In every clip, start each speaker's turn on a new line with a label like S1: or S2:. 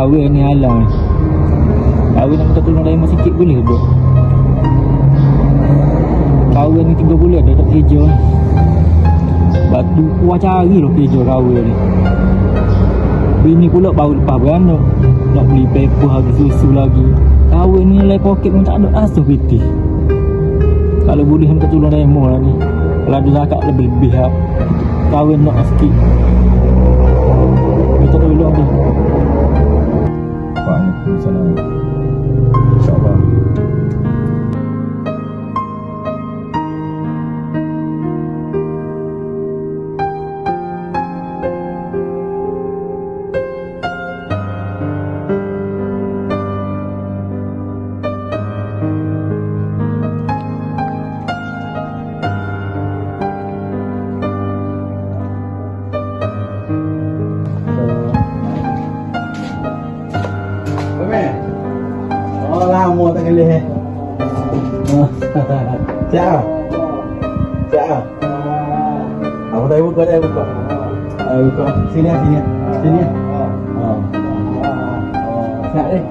S1: kahwin ni halang ni. Kahwin nak minta tolong Daimah sikit boleh duk. Kahwin ni 3 bulan dah tak kerja. Batu kuah cari lah kerja kahwin ni. Bini pula baru lepas beranak, nak beli paper harga susu lagi. Kahwin ni nilai poket pun tak ada asuh piti. Kalau boleh minta tolong Daimah lah ni. Kalau ada zakat lebih-lebih lah. Kahwin nak sikit. Minta tolong ni. Waalaikumsalam. InsyaAllah.
S2: Oh, lama tak kelih. Siap. Siap. Aku dah buka. Buka. Sini. Oh. Siap deh.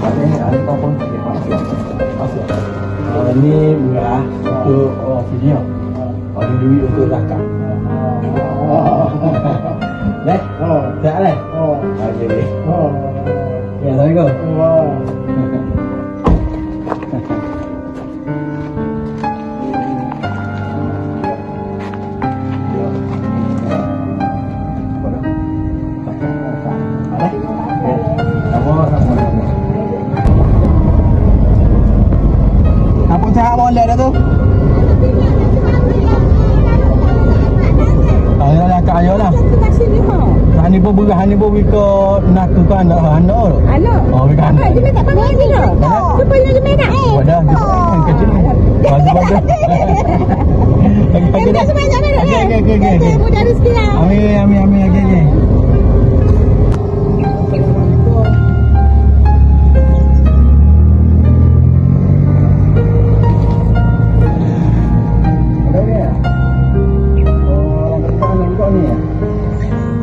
S2: Ada telepon. Ini murah untuk video. Ada duit untuk zakat. Leh? Tak leh? Okey. Ya, Assalamualaikum. Apa cakap boleh dah tu? Ayolah. Hani pun ke nak ke anak. Oh, ke anak.
S3: Dia tak pakai ni lah. Supaya dia main nak.
S2: Wadah, dia kecil ni. Bagus.
S3: Kita sebanyak mana?
S2: Okey.
S3: Mudah rezeki lah.
S2: Amin. Okey.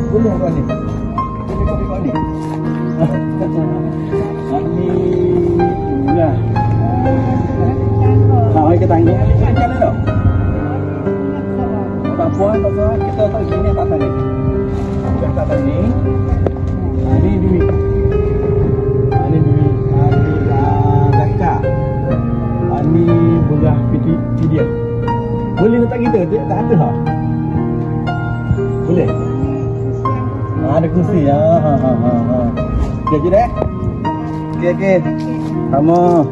S2: Boleh kau ni. Alhamdulillah. Nak ke tangga ni jalan dah. Tak puas. Kita tak sini tak tadi. Kita tak tadi. Ini duit. Ini zakat. Ini belah video. Boleh letak kita? Tak ada ha. Boleh. Ada kursi ya. Okey dah. Okey. Sama.